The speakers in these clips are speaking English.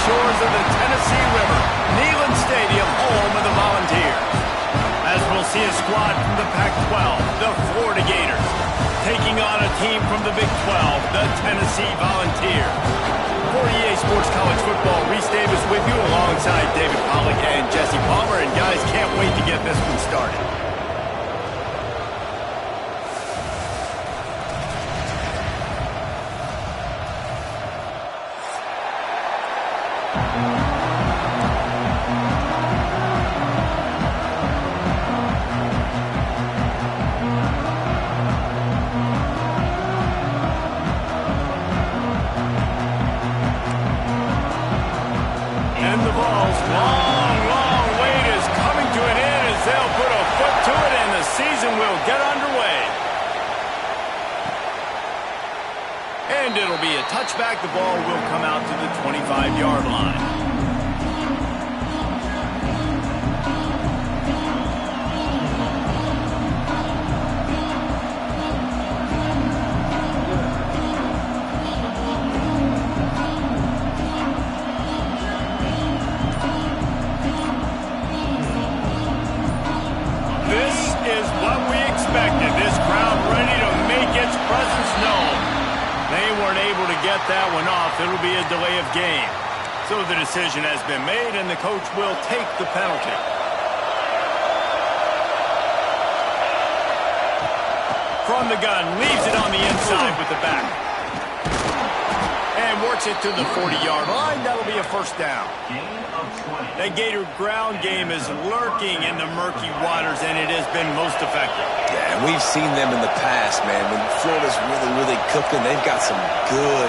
shores of the Tennessee River, Neyland Stadium, home of the Volunteers. As we'll see a squad from the Pac-12, the Florida Gators, taking on a team from the Big 12, the Tennessee Volunteers. For EA Sports College Football, Reese Davis with you alongside David Pollack and Jesse Palmer. And guys, can't wait to get this one started. And it'll be a touchback. The ball will come out to the 25-yard line. This is what we expected. This crowd ready to make its presence known. They weren't able to get that one off. It'll be a delay of game. So the decision has been made, and the coach will take the penalty. From the gun, leaves it on the inside with the back. And works it to the 40-yard line. That'll be a first down. That Gator ground game is lurking in the murky waters, and it has been most effective. Yeah, and we've seen them in the past, man. When Florida's really cooking, they've got some good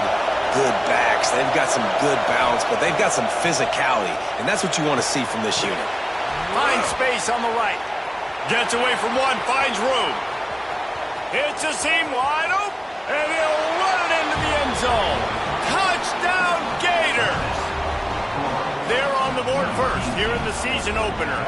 backs. They've got some good balance, but they've got some physicality, and that's what you want to see from this unit. Finds space on the right. Gets away from one, finds room. Hits a seam wide open, and he'll run it into the end zone. Touchdown, Gators! They're on the board first here in the season opener.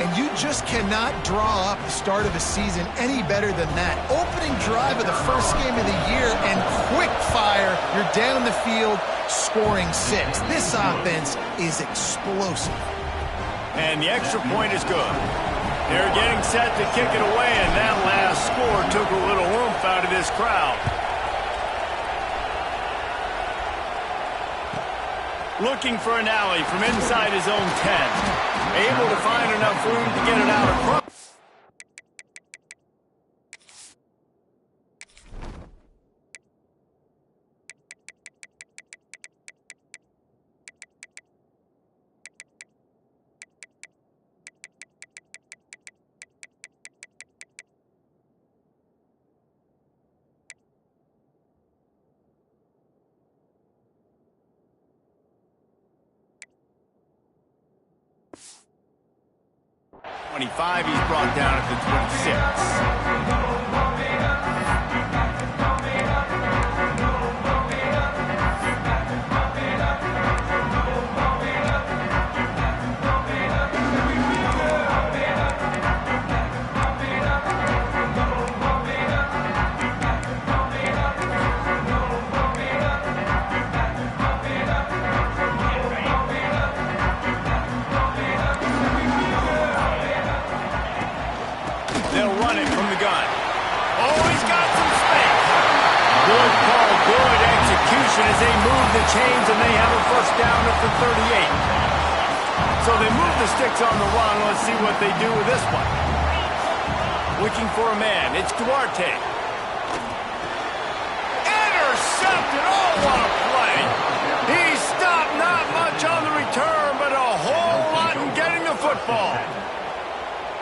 And you just cannot draw up the start of a season any better than that. Opening drive of the first game of the year and quick fire. You're down the field scoring 6. This offense is explosive. And the extra point is good. They're getting set to kick it away, and that last score took a little oomph out of this crowd. Looking for an alley from inside his own 10. Able to find enough room to get it out across. He's brought down at the 26. They'll run it from the gun. Oh, he's got some space. Good call, good execution as they move the chains, and they have a first down at the 38. So they move the sticks on the run. Let's see what they do with this one. Looking for a man. It's Duarte. Intercepted. Oh, what a play. He stopped not much on the return, but a whole lot in getting the football.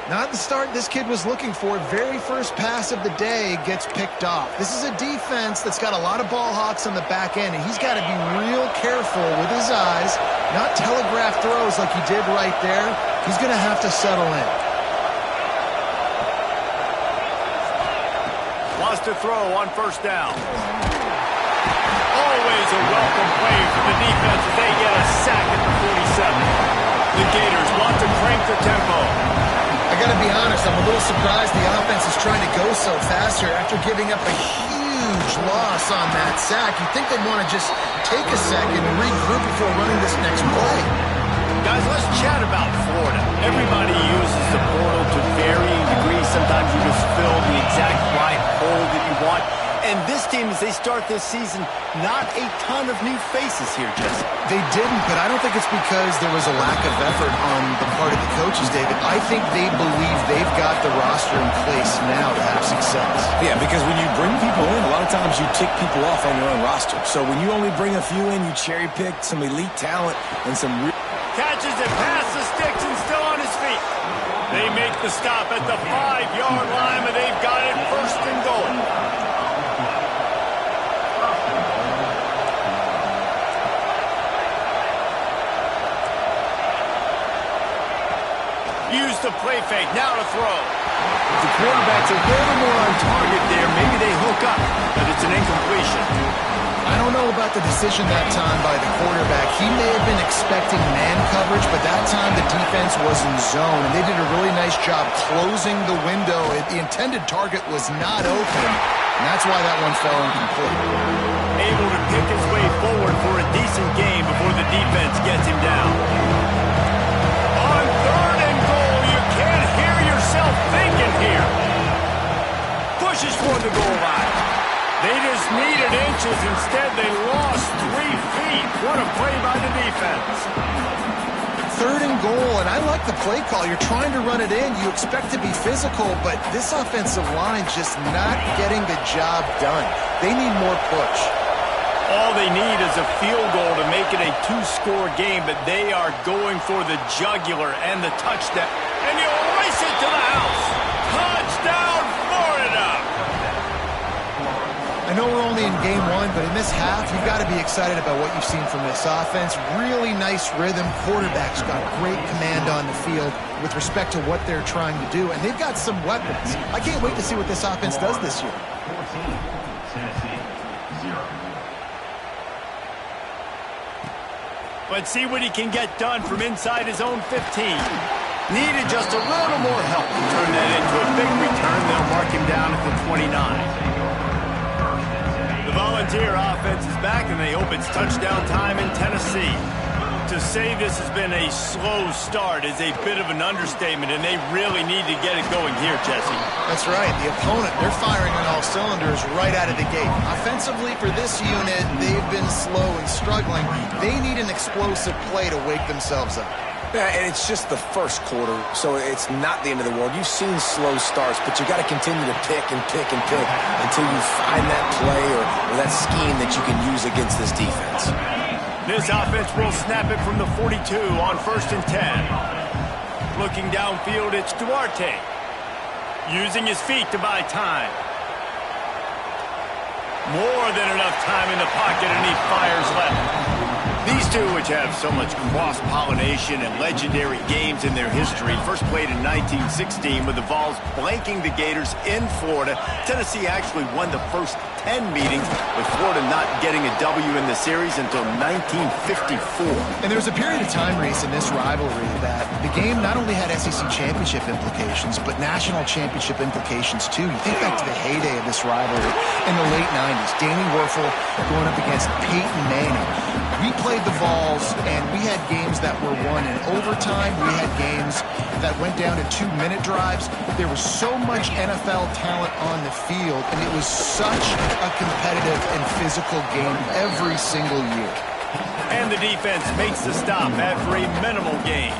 Not the start this kid was looking for. Very first pass of the day gets picked off. This is a defense that's got a lot of ball hawks on the back end, and he's got to be real careful with his eyes, not telegraph throws like he did right there. He's going to have to settle in. Wants to throw on first down. Always a welcome play for the defense as they get a sack at the 47. The Gators want to crank the tempo. I got to be honest, I'm a little surprised the offense is trying to go so fast here after giving up a huge loss on that sack. You'd think they'd want to just take a second and regroup before running this next play. Guys, let's chat about Florida. Everybody uses the portal to varying degrees. Sometimes you just fill the exact right hole that you want. And this team, as they start this season, not a ton of new faces here, Jesse. They didn't, but I don't think it's because there was a lack of effort on the part of the coaches, David. I think they believe they've got the roster in place now to have success. Yeah, because when you bring people in, a lot of times you tick people off on your own roster. So when you only bring a few in, you cherry-pick some elite talent and some catches it past the sticks and still on his feet. They make the stop at the 5-yard line, but they've got it first and goal. Use the play fake, now to throw. The quarterback's a little more on target there. Maybe they hook up, but it's an incompletion. I don't know about the decision that time by the quarterback. He may have been expecting man coverage, but that time the defense was in zone, and they did a really nice job closing the window. The intended target was not open, and that's why that one fell incomplete. Able to pick his way forward for a decent game before the defense gets him down. On 3rd and goal, you can't hear yourself thinking here. Pushes for the goal line. They just needed inches. Instead, they lost 3 feet. What a play by the defense. 3rd and goal, and I like the play call. You're trying to run it in. You expect to be physical, but this offensive line just not getting the job done. They need more push. All they need is a field goal to make it a 2-score game, but they are going for the jugular and the touchdown. And you race it to the house. Touchdown, Florida! I know we're only in game 1, but in this half, you've got to be excited about what you've seen from this offense. Really nice rhythm. Quarterback's got great command on the field with respect to what they're trying to do, and they've got some weapons. I can't wait to see what this offense does this year. Let's see what he can get done from inside his own 15. Needed just a little more help to turn that into a big return. They'll mark him down at the 29. The Volunteer offense is back, and they hope it's touchdown time in Tennessee. To say this has been a slow start is a bit of an understatement, and they really need to get it going here, Jesse. That's right. The opponent, they're firing on all cylinders right out of the gate. Offensively, for this unit, they've been slow and struggling. They need an explosive play to wake themselves up. Yeah, and it's just the first quarter, so it's not the end of the world. You've seen slow starts, but you got to continue to pick and pick and pick until you find that play or that scheme that you can use against this defense. This offense will snap it from the 42 on 1st and 10. Looking downfield, it's Duarte. Using his feet to buy time. More than enough time in the pocket, and he fires left. These two, which have so much cross-pollination and legendary games in their history, first played in 1916 with the Vols blanking the Gators in Florida. Tennessee actually won the first 10 meetings, with Florida not getting a W in the series until 1954. And there was a period of time, Reese, in this rivalry that the game not only had SEC championship implications, but national championship implications, too. You think back to the heyday of this rivalry in the late 90s. Danny Werfel going up against Peyton Manning. We played the Vols, and we had games that were won in overtime. We had games that went down to 2-minute drives. There was so much NFL talent on the field, and it was such a competitive and physical game every single year. And the defense makes the stop after a minimal gain.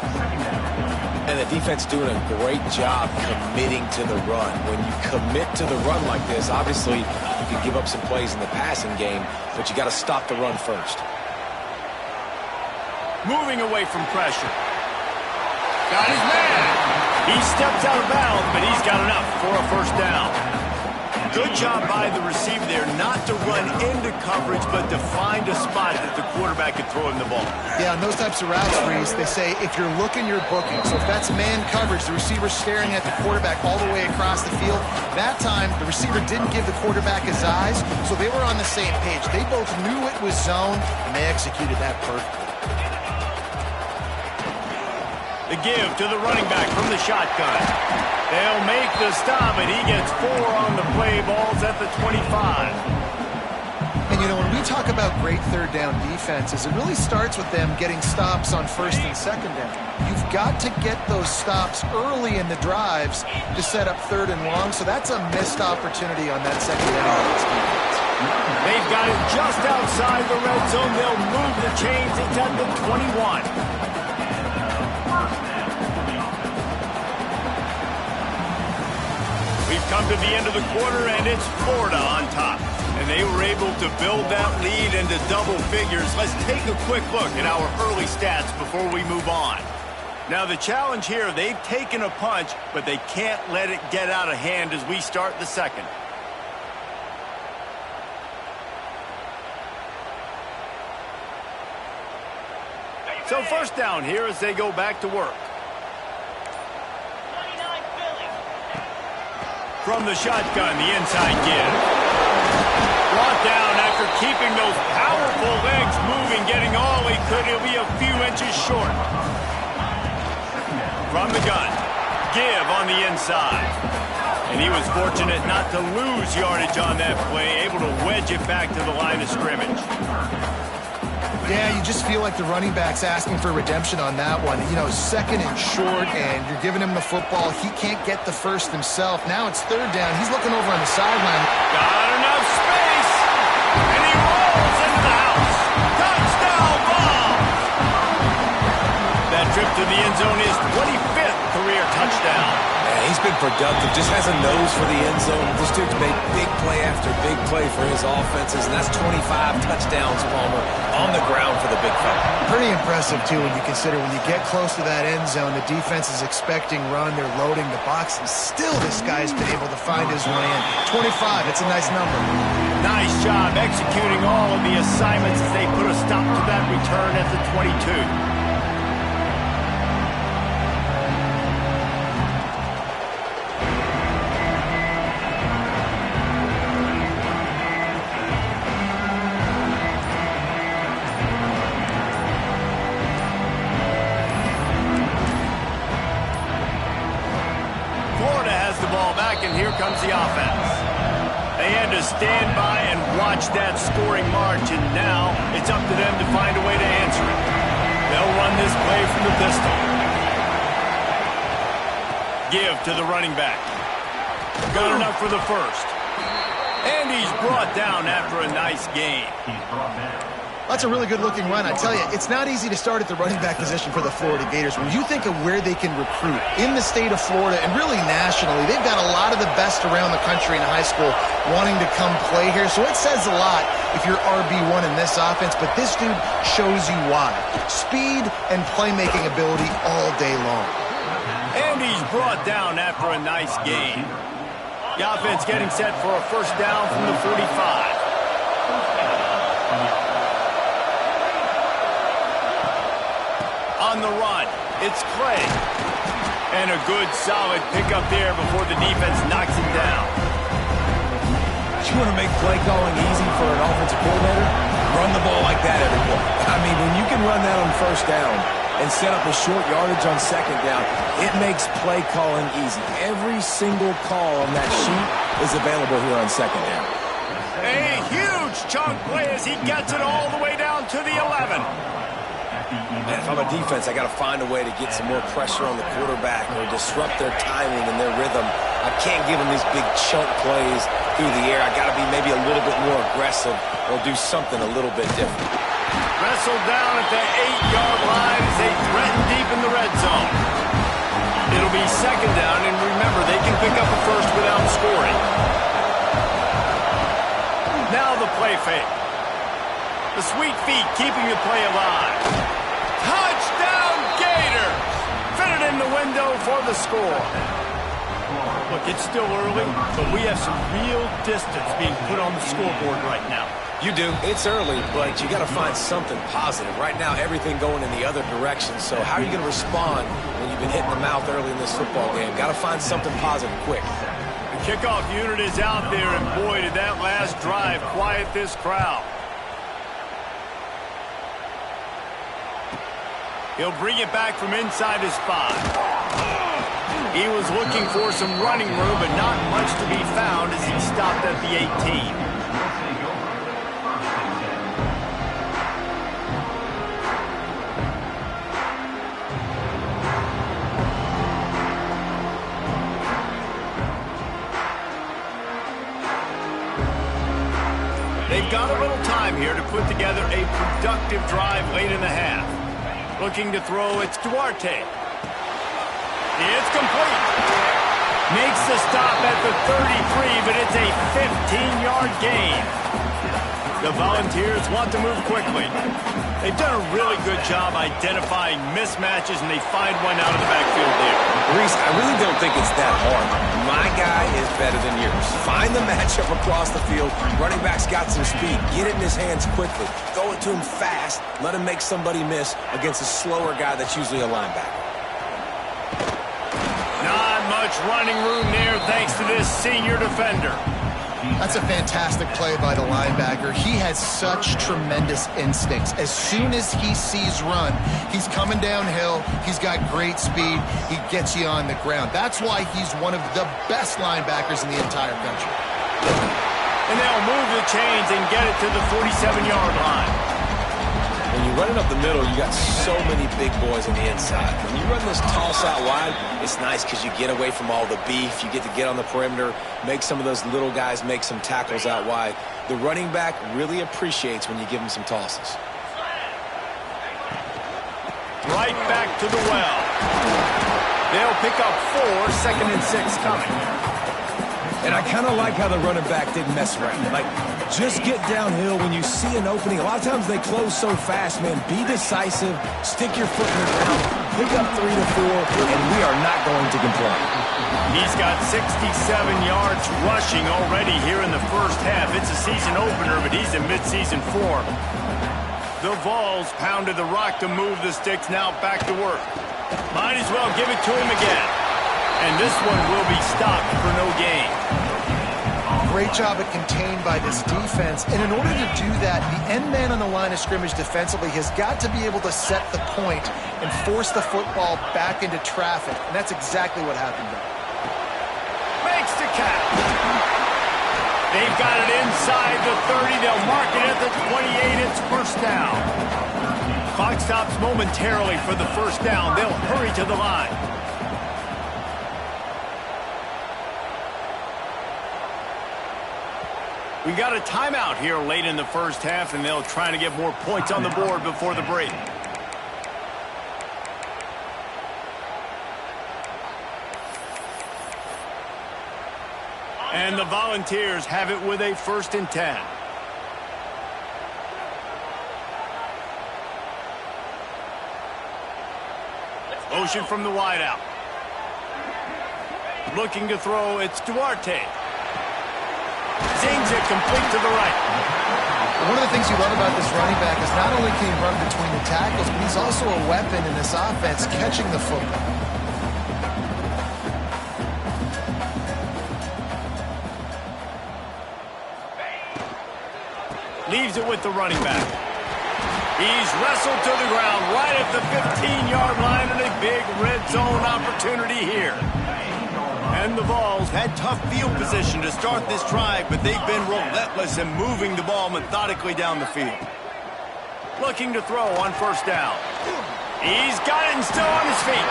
And the defense doing a great job committing to the run. When you commit to the run like this, obviously you can give up some plays in the passing game, but you got to stop the run first. Moving away from pressure. Got his man. He steps out of bounds, but he's got enough for a first down. Good job by the receiver there not to run into coverage, but to find a spot that the quarterback could throw him the ball. Yeah, on those types of routes, Reese, they say if you're looking, you're booking. So if that's man coverage, the receiver's staring at the quarterback all the way across the field. That time, the receiver didn't give the quarterback his eyes, so they were on the same page. They both knew it was zone, and they executed that perfectly. The give to the running back from the shotgun. They'll make the stop, and he gets 4 on the play. Ball's at the 25. And, you know, when we talk about great third down defenses, it really starts with them getting stops on first and second down. You've got to get those stops early in the drives to set up third and long, so that's a missed opportunity on that secondary defense. They've got it just outside the red zone. They'll move the chains. It's at the 21. We've come to the end of the quarter, and it's Florida on top. And they were able to build that lead into double figures. Let's take a quick look at our early stats before we move on. Now, the challenge here, they've taken a punch, but they can't let it get out of hand as we start the second. So first down here as they go back to work. From the shotgun, the inside give. Brought down after keeping those powerful legs moving, getting all he could. He'll be a few inches short. From the gun, give on the inside. And he was fortunate not to lose yardage on that play, able to wedge it back to the line of scrimmage. Yeah, you just feel like the running back's asking for redemption on that one. You know, second and short, and you're giving him the football. He can't get the first himself. Now it's third down. He's looking over on the sideline. Got enough space, and he rolls into the house. Touchdown ball! That trip to the end zone is 25th career touchdown. Man, he's been productive, just has a nose for the end zone. This dude's made big play after big play for his offenses, and that's 25 touchdowns, Palmer, on the ground for the big fella. Pretty impressive, too, when you consider when you get close to that end zone, the defense is expecting run, they're loading the box, and still this guy's been able to find his way in. 25, it's a nice number. Nice job executing all of the assignments as they put a stop to that return at the 22. And here comes the offense. They had to stand by and watch that scoring march, and now it's up to them to find a way to answer it. They'll run this play from the pistol. Give to the running back. Got enough for the first. And he's brought down after a nice gain. That's a really good-looking run. I tell you, it's not easy to start at the running back position for the Florida Gators. When you think of where they can recruit in the state of Florida and really nationally, they've got a lot of the best around the country in high school wanting to come play here. So it says a lot if you're RB1 in this offense, but this dude shows you why. Speed and playmaking ability all day long. And he's brought down after a nice gain. The offense getting set for a first down from the 45. On the run, it's Clay. And a good, solid pickup there before the defense knocks him down. You want to make play calling easy for an offensive coordinator? Run the ball like that every play. I mean, when you can run that on first down and set up a short yardage on second down, it makes play calling easy. Every single call on that sheet is available here on second down. A huge chunk play as he gets it all the way down to the 11. Man, if I'm a defense, I got to find a way to get some more pressure on the quarterback or disrupt their timing and their rhythm. I can't give them these big chunk plays through the air. I got to be maybe a little bit more aggressive or do something a little bit different. Wrestled down at the 8-yard line as they threaten deep in the red zone. It'll be second down, and remember, they can pick up a first without scoring. Now the play fake. The sweet feet keeping the play alive. Touchdown Gators! Fitted in the window for the score. Look, it's still early, but we have some real distance being put on the scoreboard right now. You do. It's early, but you got to find something positive. Right now, everything going in the other direction. So how are you going to respond when you've been hit in the mouth early in this football game? Got to find something positive quick. The kickoff unit is out there, and boy, did that last drive quiet this crowd. He'll bring it back from inside his 5. He was looking for some running room, but not much to be found as he stopped at the 18. They've got a little time here to put together a productive drive late in the half. Looking to throw, it's Duarte. It's complete. Makes the stop at the 33, but it's a 15-yard gain. The Volunteers want to move quickly. They've done a really good job identifying mismatches, and they find one out of the backfield there. Reese, I really don't think it's that hard. My guy is better than yours. Find the matchup across the field. Running back's got some speed. Get it in his hands quickly. Throw it to him fast. Let him make somebody miss against a slower guy that's usually a linebacker. Not much running room there thanks to this senior defender. That's a fantastic play by the linebacker. He has such tremendous instincts. As soon as he sees run, he's coming downhill. He's got great speed. He gets you on the ground. That's why he's one of the best linebackers in the entire country. And they'll move the chains and get it to the 47-yard line. When you run it up the middle, you got so many big boys on the inside. When you run this toss out wide, it's nice because you get away from all the beef. You get to get on the perimeter, make some of those little guys make some tackles out wide. The running back really appreciates when you give him some tosses. Right back to the well. They'll pick up 4, 2nd and 6 coming. And I kind of like how the running back didn't mess around. Like, just get downhill when you see an opening. A lot of times they close so fast, man. Be decisive. Stick your foot in the ground. Pick up 3 to 4, and we are not going to complain. He's got 67 yards rushing already here in the first half. It's a season opener, but he's in midseason form. The Vols pounded the rock to move the sticks. Now back to work. Might as well give it to him again. And this one will be stopped for no gain. Great job at contained by this defense. And in order to do that, the end man on the line of scrimmage defensively has got to be able to set the point and force the football back into traffic. And that's exactly what happened there. Makes the catch. They've got it inside the 30. They'll mark it at the 28. It's first down. Clock stops momentarily for the first down. They'll hurry to the line. We got a timeout here late in the first half, and they'll try to get more points on the board before the break. And the Volunteers have it with a 1st and 10. Motion from the wideout. Looking to throw, it's Duarte. Zings it complete to the right. One of the things you love about this running back is not only can he run between the tackles, but he's also a weapon in this offense catching the football. Leaves it with the running back. He's wrestled to the ground right at the 15-yard line, and a big red zone opportunity here. And the Vols had tough field position to start this drive, but they've been relentless in moving the ball methodically down the field. Looking to throw on first down. He's got it and still on his feet.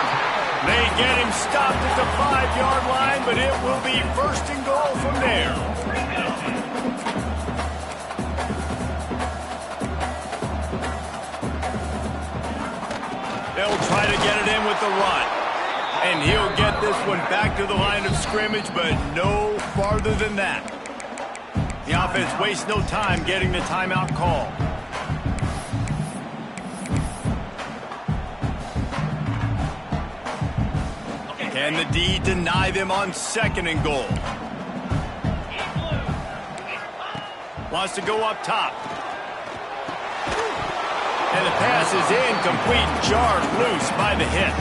They get him stopped at the 5-yard line, but it will be 1st and goal from there. They'll try to get it in with the run. And he'll get this one back to the line of scrimmage, but no farther than that. The offense wastes no time getting the timeout call. Can the D deny them on 2nd and goal? Wants to go up top. And the pass is incomplete, jarred loose by the hit.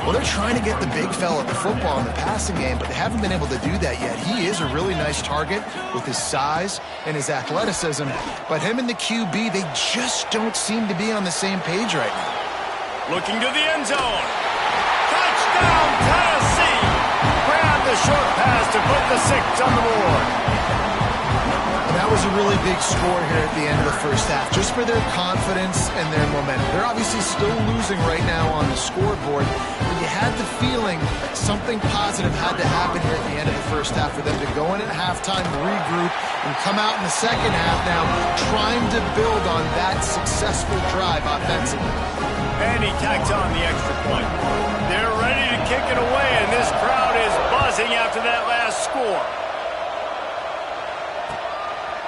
Well, they're trying to get the big fella the football in the passing game, but they haven't been able to do that yet. He is a really nice target with his size and his athleticism, but him and the QB, they just don't seem to be on the same page right now. Looking to the end zone. Touchdown, Tennessee! Grab the short pass to put the 6 on the board. That was a really big score here at the end of the first half, just for their confidence and their momentum. They're obviously still losing right now on the scoreboard, but you had the feeling that something positive had to happen here at the end of the first half for them to go in at halftime, regroup, and come out in the second half now trying to build on that successful drive offensively. And he tacks on the extra point. They're ready to kick it away, and this crowd is buzzing after that last score.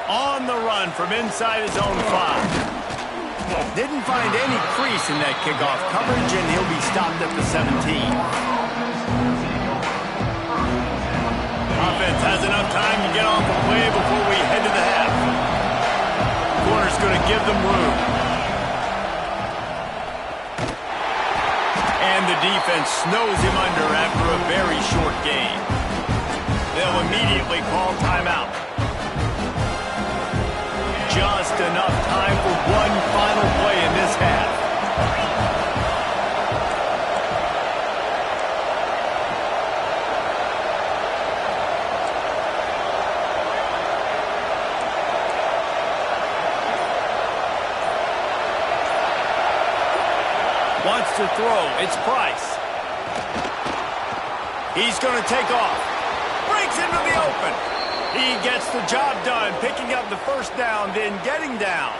On the run from inside his own 5. Didn't find any crease in that kickoff coverage, and he'll be stopped at the 17. Offense has enough time to get off the play before we head to the half. Corner's going to give them room. And the defense snows him under after a very short game. They'll immediately call timeout. Just enough time for one final play in this half. Wants to throw. It's Price. He's going to take off. Breaks into the open. He gets the job done, picking up the first down, then getting down.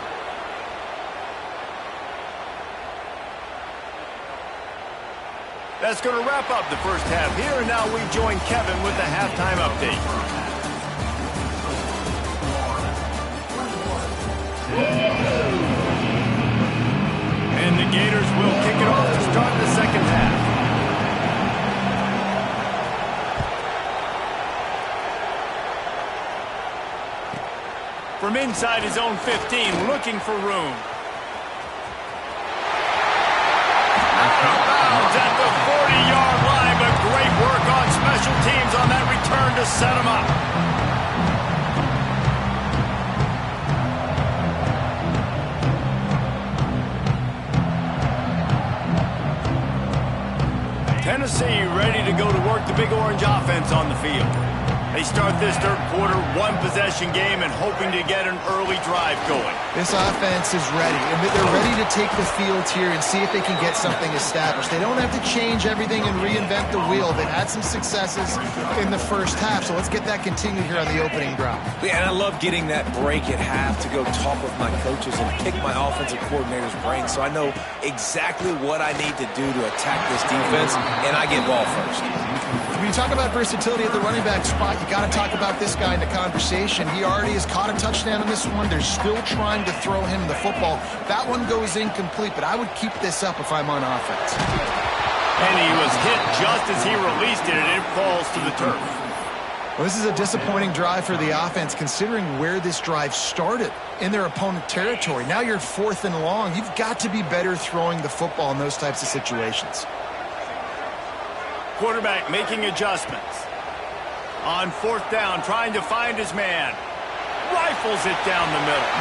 That's going to wrap up the first half here, and now we join Kevin with the halftime update. And the Gators will kick it off to start the second half. From inside his own 15, looking for room. Out of bounds at the 40-yard line, but great work on special teams on that return to set him up. Tennessee ready to go to work the Big Orange offense on the field. They start this third quarter, one-possession game, and hoping to get an early drive going. This offense is ready, and they're ready to take the field here and see if they can get something established. They don't have to change everything and reinvent the wheel. They've had some successes in the first half, so let's get that continued here on the opening drive. Yeah, and I love getting that break at half to go talk with my coaches and pick my offensive coordinator's brain so I know exactly what I need to do to attack this defense, and I get ball first. When you talk about versatility at the running back spot, you got to talk about this guy in the conversation. He already has caught a touchdown on this one. They're still trying to throw him the football. That one goes incomplete, but I would keep this up if I'm on offense. And he was hit just as he released it, and it falls to the turf. Well, this is a disappointing drive for the offense, considering where this drive started in their opponent territory. Now you're 4th and long. You've got to be better throwing the football in those types of situations. Quarterback making adjustments. On 4th down, trying to find his man. Rifles it down the middle.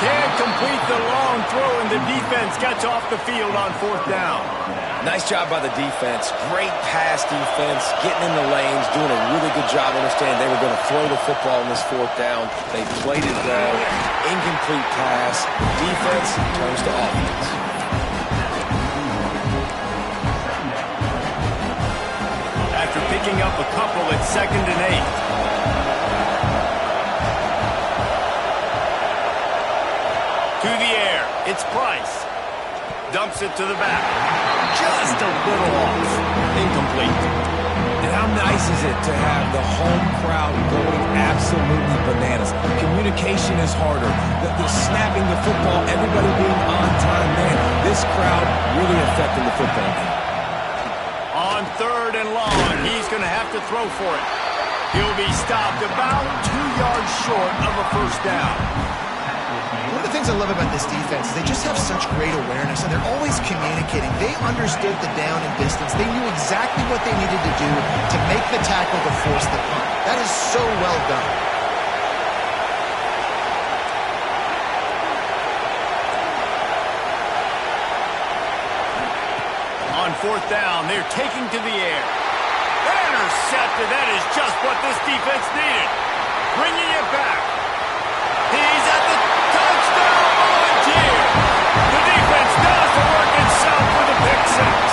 Can't complete the long throw, and the defense gets off the field on 4th down. Nice job by the defense. Great pass defense, getting in the lanes, doing a really good job understanding they were going to throw the football on this 4th down. They played it well. Incomplete pass. Defense turns to offense. After picking up a couple at 2nd and 8. To the air, it's Price. Dumps it to the back. Just a little off. Incomplete. And how nice is it to have the home crowd going absolutely bananas? Communication is harder. The snapping the football, everybody being on time. Man, this crowd really affecting the football game. On 3rd and long, he's going to have to throw for it. He'll be stopped about 2 yards short of a first down. One of the things I love about this defense is they just have such great awareness, and they're always communicating. They understood the down and distance. They knew exactly what they needed to do to make the tackle to force the punt. That is so well done. fourth down. They're taking to the air. Intercepted. That is just what this defense needed. Bringing it back. He's at the touchdown volunteer. The defense does the work itself with a pick six.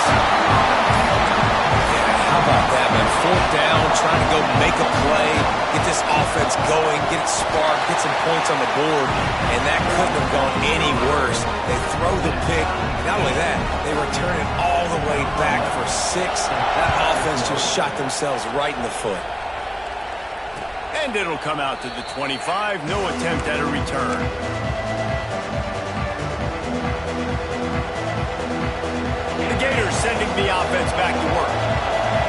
How about that, man? Fourth down, trying to go make a play, get this offense going, get it sparked, get some points on the board, and that couldn't have gone any worse. They throw the pick. Not only that, they return it all the way back for 6. That offense just shot themselves right in the foot. And it'll come out to the 25. No attempt at a return. The Gators sending the offense back to work.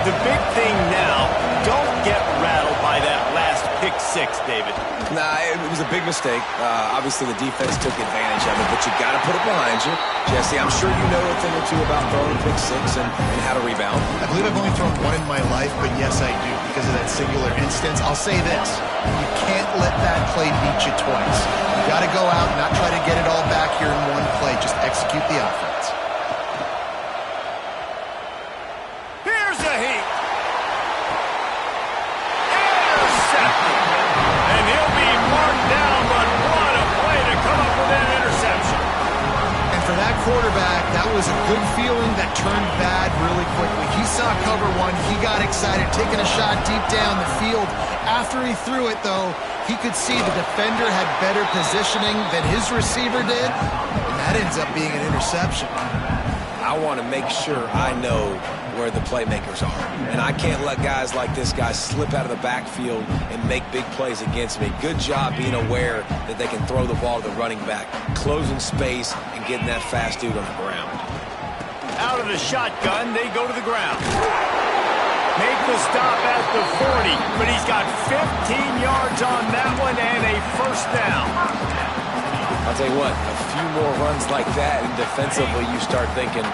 The big thing now, don't get rattled by that last pick six, David. Nah, it was a big mistake. Obviously, the defense took advantage of it, but you got to put it behind you. Jesse, I'm sure you know a thing or two about throwing a pick six and how to rebound. I believe I've only thrown one in my life, but yes, I do. Because of that singular instance, I'll say this. You can't let that play beat you twice. You got to go out and not try to get it all back here in one play. Just execute the offense. Here's a heat. Intercepted. And he'll be marked down, but what a play to come up with that interception. And for that quarterback, that was a good feeling that turned bad really quickly. He saw cover one. He got excited, taking a shot deep down the field. After he threw it, though, he could see the defender had better positioning than his receiver did, and that ends up being an interception. I want to make sure I know where the playmakers are. And I can't let guys like this guy slip out of the backfield and make big plays against me. Good job being aware that they can throw the ball to the running back, closing space and getting that fast dude on the ground. Out of the shotgun, they go to the ground. Make the stop at the 40, but he's got 15 yards on that one and a first down. I'll tell you what, a few more runs like that, and defensively you start thinking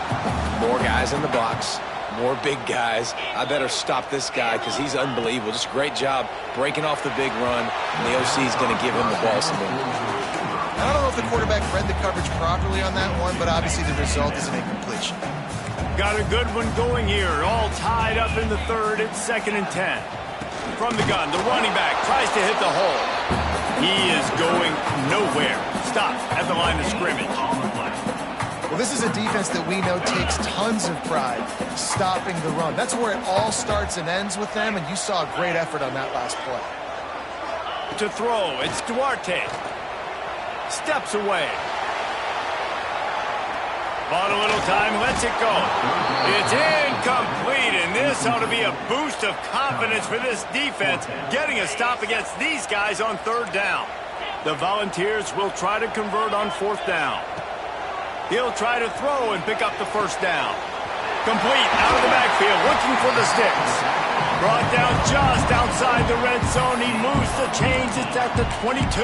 more guys in the box, more big guys. I better stop this guy because he's unbelievable. Just a great job breaking off the big run, and the OC is going to give him the ball some more. I don't know if the quarterback read the coverage properly on that one, but obviously the result is an incompletion. Got a good one going here. All tied up in the third. It's 2nd and 10. From the gun, the running back tries to hit the hole. He is going nowhere. Stop at the line of scrimmage. Well, this is a defense that we know takes tons of pride stopping the run. That's where it all starts and ends with them, and you saw a great effort on that last play. To throw, it's Duarte. Steps away. Bought a little time, lets it go. It's incomplete, and this ought to be a boost of confidence for this defense, getting a stop against these guys on 3rd down. The Volunteers will try to convert on 4th down. He'll try to throw and pick up the first down. Complete out of the backfield, looking for the sticks. Brought down just outside the red zone. He moves the chains. It's at the 22.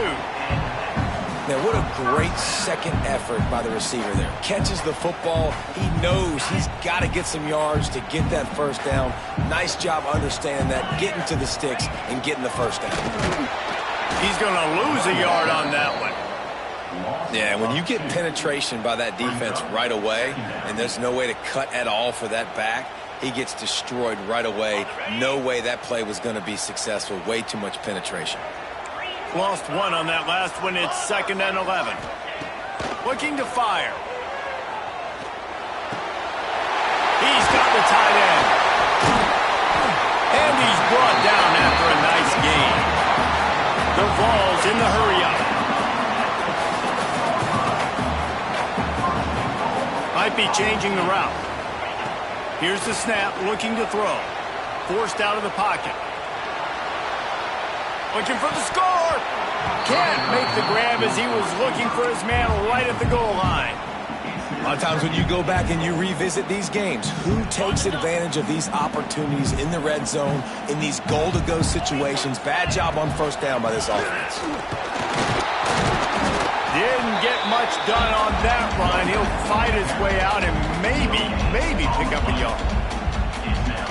Now, what a great second effort by the receiver there. Catches the football. He knows he's got to get some yards to get that first down. Nice job understanding that, getting to the sticks and getting the first down. He's going to lose a yard on that one. Yeah, when you get penetration by that defense right away, and there's no way to cut at all for that back, he gets destroyed right away. No way that play was going to be successful. Way too much penetration. Lost one on that last one. It's 2nd and 11. Looking to fire. He's got the tight end. And he's brought down after a nice gain. The Vols in the hurry-up. Might be changing the route. Here's the snap, looking to throw. Forced out of the pocket. Looking for the score. Can't make the grab as he was looking for his man right at the goal line. A lot of times when you go back and you revisit these games, who takes advantage of these opportunities in the red zone, in these goal-to-go situations? Bad job on first down by this offense. Didn't get much done on that run. He'll fight his way out and maybe pick up a yard.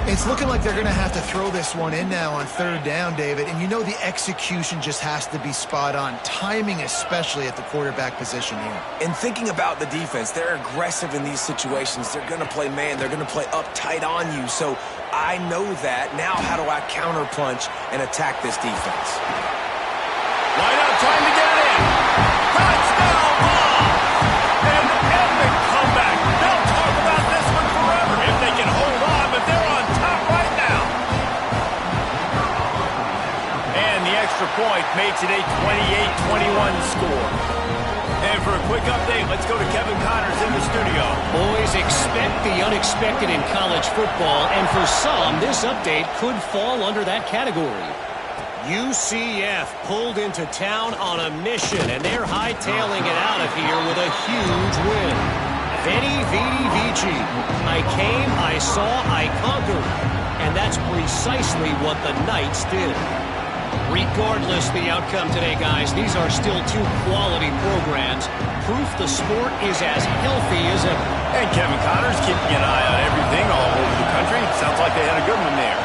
It's looking like they're going to have to throw this one in now on third down, David. And you know the execution just has to be spot on. Timing especially at the quarterback position here. And thinking about the defense, they're aggressive in these situations. They're going to play man. They're going to play uptight on you. So I know that. Now how do I counterpunch and attack this defense? Wide out, trying to get it in. Touchdown ball! An epic comeback. They'll talk about this one forever if they can hold on, but they're on top right now. And the extra point makes it a 28-21 score. And for a quick update, let's go to Kevin Connors in the studio. Boys, expect the unexpected in college football, and for some, this update could fall under that category. UCF pulled into town on a mission, and they're hightailing it out of here with a huge win. Veni, Vidi, Vici. I came, I saw, I conquered. And that's precisely what the Knights did. Regardless the outcome today, guys, these are still two quality programs. Proof the sport is as healthy as ever. And Kevin Connors keeping an eye on everything all over the country. Sounds like they had a good one there.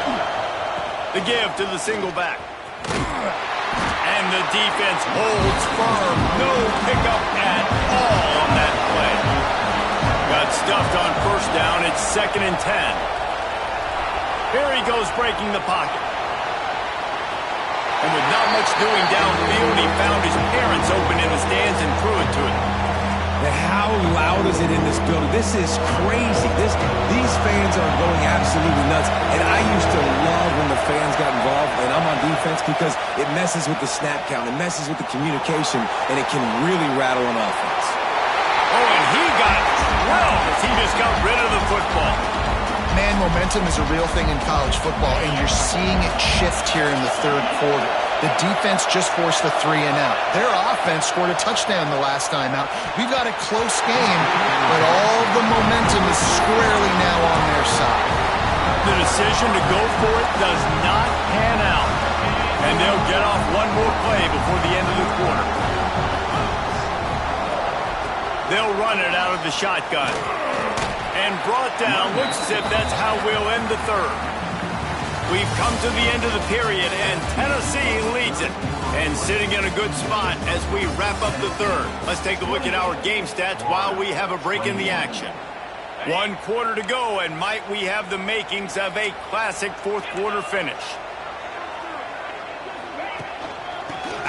The give to the single back. And the defense holds firm. No pickup at all on that play. Got stuffed on first down. It's 2nd and 10. Here he goes breaking the pocket. And with not much doing downfield, he found his parents open in the stands and threw it to him. How loud is it in this building? This is crazy. These fans are going absolutely nuts. And I used to love when the fans got involved, and I'm on defense, because it messes with the snap count. It messes with the communication, and it can really rattle an offense. Oh, and he got drilled as he just got rid of the football. Man, momentum is a real thing in college football, and you're seeing it shift here in the third quarter. The defense just forced a 3 and out. Their offense scored a touchdown the last time out. We've got a close game, but all the momentum is squarely now on their side. The decision to go for it does not pan out. And they'll get off one more play before the end of the quarter. They'll run it out of the shotgun. And brought down. Looks as if that's how we'll end the third. We've come to the end of the period, and Tennessee leads it. And sitting in a good spot as we wrap up the third. Let's take a look at our game stats while we have a break in the action. 1 quarter to go, and might we have the makings of a classic fourth quarter finish.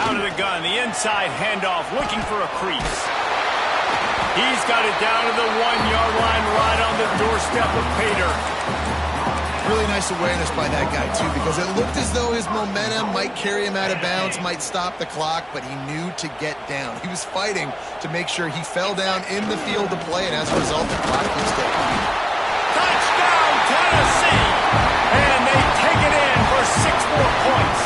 Out of the gun, the inside handoff, looking for a crease. He's got it down to the 1-yard line, right on the doorstep of Pater. Really nice awareness by that guy, too, because it looked as though his momentum might carry him out of bounds, might stop the clock, but he knew to get down. He was fighting to make sure he fell down in the field to play, and as a result, the clock keeps ticking. Touchdown, Tennessee! And they take it in for 6 more points.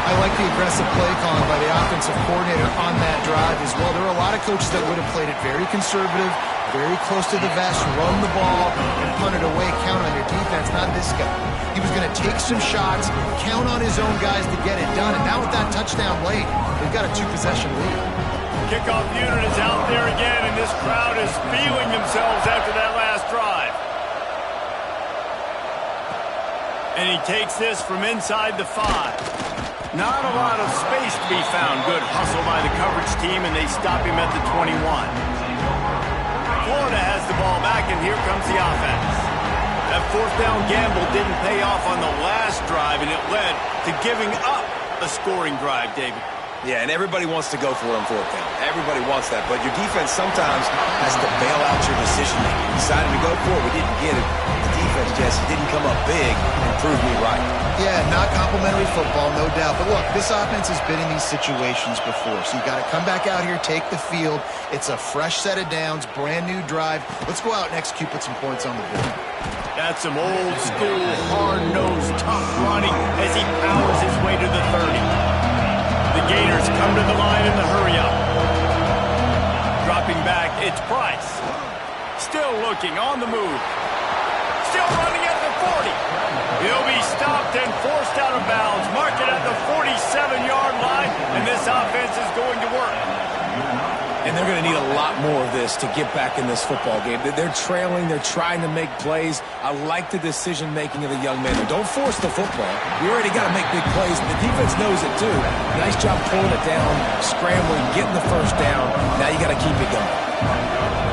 I like the aggressive play calling by the offensive coordinator on that drive as well. There are a lot of coaches that would have played it very conservative, very close to the vest, run the ball, and punt it away, count on your defense. Not this guy. He was going to take some shots, count on his own guys to get it done, and now with that touchdown late, they've got a 2-possession lead. Kickoff unit is out there again, and this crowd is feeling themselves after that last drive. And he takes this from inside the 5. Not a lot of space to be found. Good hustle by the coverage team, and they stop him at the 21. Florida has the ball back, and here comes the offense. That fourth down gamble didn't pay off on the last drive, and it led to giving up a scoring drive, David. Yeah, and everybody wants to go for it on fourth down. Everybody wants that, but your defense sometimes has to bail out your decision-making. You decided to go for it, we didn't get it. The defense just didn't come up big and prove me right. Yeah, not complimentary football, no doubt. But look, this offense has been in these situations before, so you got to come back out here, take the field. It's a fresh set of downs, brand new drive. Let's go out and execute, put some points on the board. That's some old-school, hard-nosed, tough running as he powers his way to the 30. The Gators come to the line in the hurry-up. Dropping back, it's Price. Still looking, on the move. Still running at the 40. He'll be stopped and forced out of bounds. Mark it at the 47-yard line, and this offense is going to work. And they're going to need a lot more of this to get back in this football game. They're trailing. They're trying to make plays. I like the decision-making of the young man. Don't force the football. You already got to make big plays. The defense knows it, too. Nice job pulling it down, scrambling, getting the first down. Now you got to keep it going.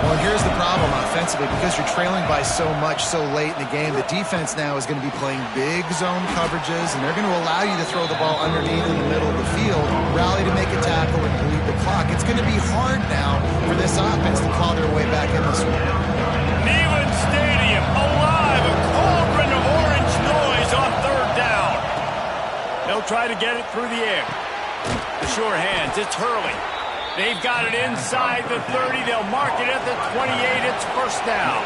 Well, here's the problem offensively. Because you're trailing by so much so late in the game, the defense now is going to be playing big zone coverages, and they're going to allow you to throw the ball underneath in the middle of the field, rally to make a tackle, and bleed the clock. It's going to be hard now for this offense to claw their way back in this one. Neyland Stadium alive, a cauldron of orange noise on third down. They'll try to get it through the air. The sure hands, it's Hurley. They've got it inside the 30. They'll mark it at the 28. It's first down.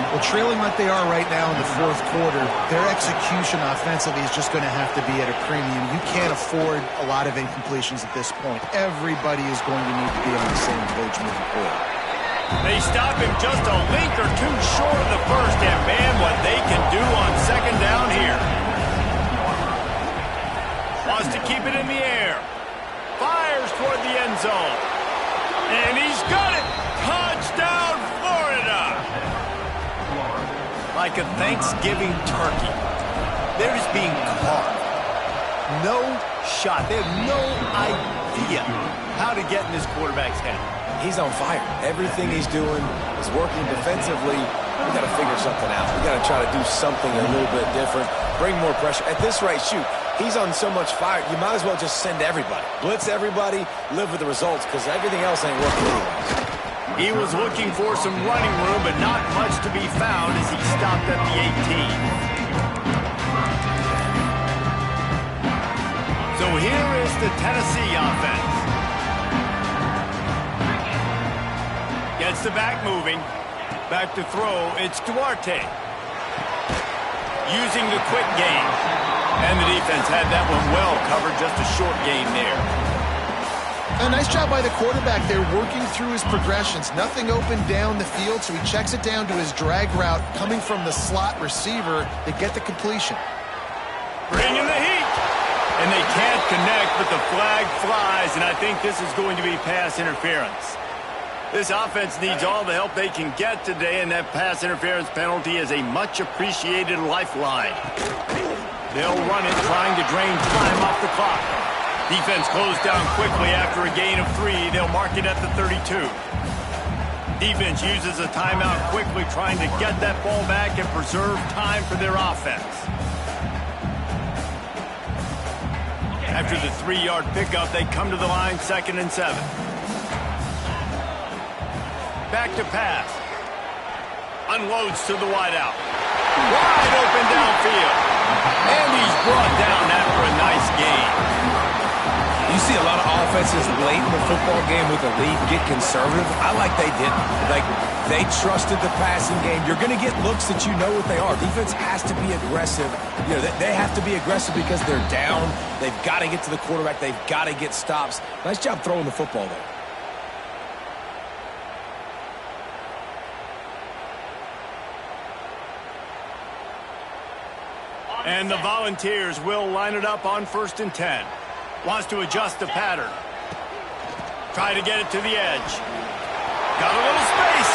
Well, trailing like they are right now in the fourth quarter, their execution offensively is just going to have to be at a premium. You can't afford a lot of incompletions at this point. Everybody is going to need to be on the same page moving forward. They stop him just a length or two short of the first, and man, what they can do on second down here. Wants to keep it in the air. Fires toward the end zone. And he's got it. Touchdown, Florida. Like a Thanksgiving turkey. They're just being carved. No shot. They have no idea how to get in this quarterback's head. He's on fire. Everything he's doing is working defensively. We got to figure something out. We got to try to do something a little bit different. Bring more pressure. At this rate, shoot. He's on so much fire, you might as well just send everybody. Blitz everybody, live with the results, because everything else ain't working anyways. He was looking for some running room, but not much to be found as he stopped at the 18. So here is the Tennessee offense. Gets the back moving. Back to throw, it's Duarte. Using the quick game. And the defense had that one well covered, just a short game there. A nice job by the quarterback there, working through his progressions. Nothing open down the field, so he checks it down to his drag route coming from the slot receiver to get the completion. Bringing the heat. And they can't connect, but the flag flies, and I think this is going to be pass interference. This offense needs all the help they can get today, and that pass interference penalty is a much-appreciated lifeline. They'll run it, trying to drain time off the clock. Defense closed down quickly after a gain of 3. They'll mark it at the 32. Defense uses a timeout quickly, trying to get that ball back and preserve time for their offense. After the 3-yard pickup, they come to the line, 2nd and 7. Back to pass. Unloads to the wideout. Wide open downfield. And he's brought down after a nice gain. You see a lot of offenses late in the football game with a lead get conservative. I like they didn't. Like, they trusted the passing game. You're going to get looks that you know what they are. Defense has to be aggressive. You know, they have to be aggressive because they're down. They've got to get to the quarterback. They've got to get stops. Nice job throwing the football there. And the Volunteers will line it up on 1st and 10. Wants to adjust the pattern. Try to get it to the edge. Got a little space.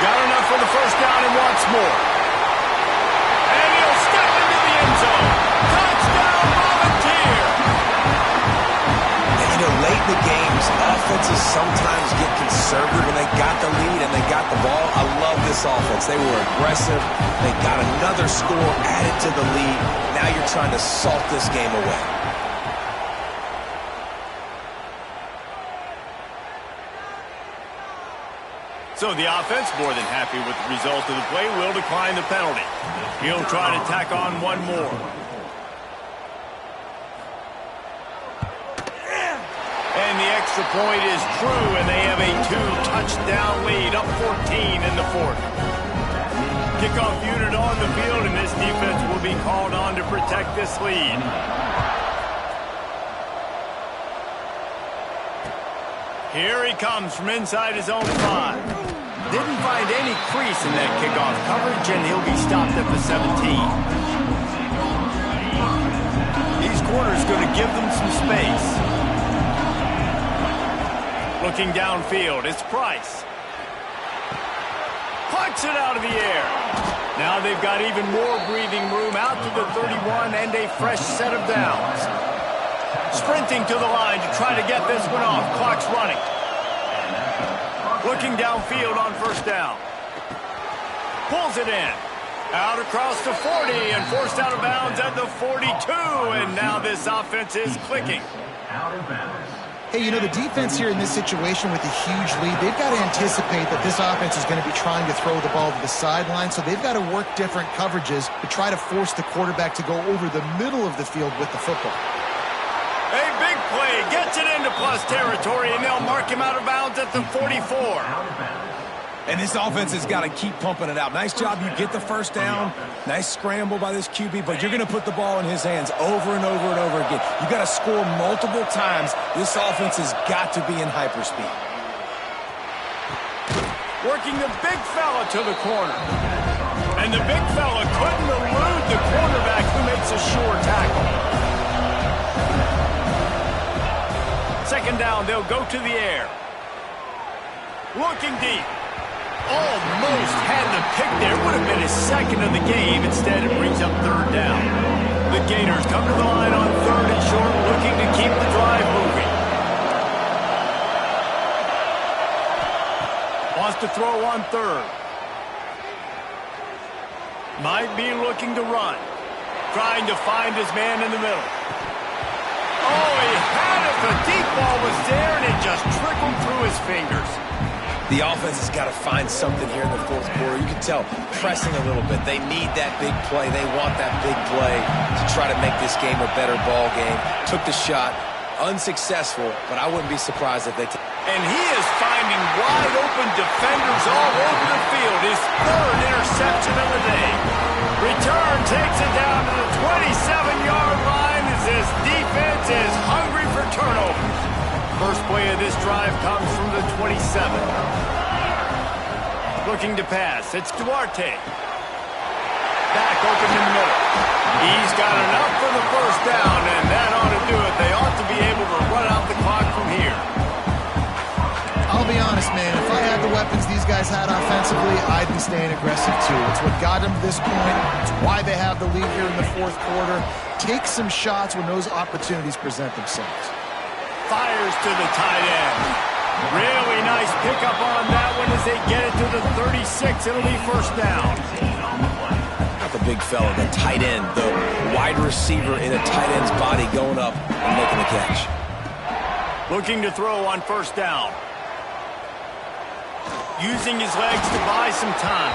Got enough for the first down and wants more. And he'll step into the end zone. Touchdown, Volunteer! And, you know, late in the games, offenses sometimes get conservative when they got the lead and they got the ball. I love this offense. They were aggressive. They got another score added to the lead. Now you're trying to salt this game away. So the offense, more than happy with the result of the play, will decline the penalty. He'll try to tack on one more. And the extra point is true, and they have a 2-touchdown lead, up 14 in the 4th. Kickoff unit on the field, and this defense will be called on to protect this lead. Here he comes from inside his own 5. Didn't find any crease in that kickoff coverage, and he'll be stopped at the 17. These corners going to give them some space. Looking downfield, it's Price. Puts it out of the air. Now they've got even more breathing room out to the 31 and a fresh set of downs. Sprinting to the line to try to get this one off. Clock's running. Looking downfield on first down. Pulls it in. Out across the 40 and forced out of bounds at the 42. And now this offense is clicking. Hey, you know, the defense here in this situation with a huge lead, they've got to anticipate that this offense is going to be trying to throw the ball to the sideline, so they've got to work different coverages to try to force the quarterback to go over the middle of the field with the football. A big play, gets it into plus territory, and they'll mark him out of bounds at the 44. And this offense has got to keep pumping it out. Nice job, you get the first down. Nice scramble by this QB, but you're going to put the ball in his hands over and over and over again. You got to score multiple times. This offense has got to be in hyperspeed. Working the big fella to the corner. And the big fella couldn't elude the cornerback who makes a sure tackle. Second down, they'll go to the air. Looking deep. Almost had the pick there. Would have been his second of the game. Instead, it brings up third down. The Gators come to the line on third and short, looking to keep the drive moving. Wants to throw on third. Might be looking to run. Trying to find his man in the middle. Oh, he had it. The deep ball was there, and it just trickled through his fingers. The offense has got to find something here in the fourth quarter. You can tell, pressing a little bit. They need that big play. They want that big play to try to make this game a better ball game. Took the shot. Unsuccessful, but I wouldn't be surprised if they... And he is finding wide-open defenders all over the field. His third interception of the day. Return takes it down to the 27-yard line as this defense is hungry for turnovers. First play of this drive comes from the 27. Looking to pass. It's Duarte. Back open in the middle. He's got enough for the first down, and that ought to do it. They ought to be able to run out the clock from here. I'll be honest, man. If I had the weapons these guys had offensively, I'd be staying aggressive too. It's what got them to this point. It's why they have the lead here in the fourth quarter. Take some shots when those opportunities present themselves. Fires to the tight end. Really nice pickup on that one as they get it to the 36. It'll be first down. Not the big fella, the tight end, the wide receiver in a tight end's body going up and making the catch. Looking to throw on first down. Using his legs to buy some time.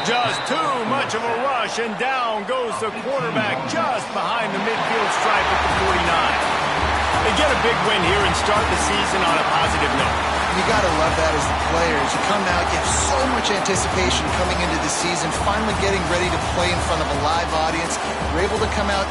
Just too much of a rush, and down goes the quarterback just behind the midfield stripe at the 49. They get a big win here and start the season on a positive note. You got to love that as the players. You come out, you have so much anticipation coming into the season, finally getting ready to play in front of a live audience. You're able to come out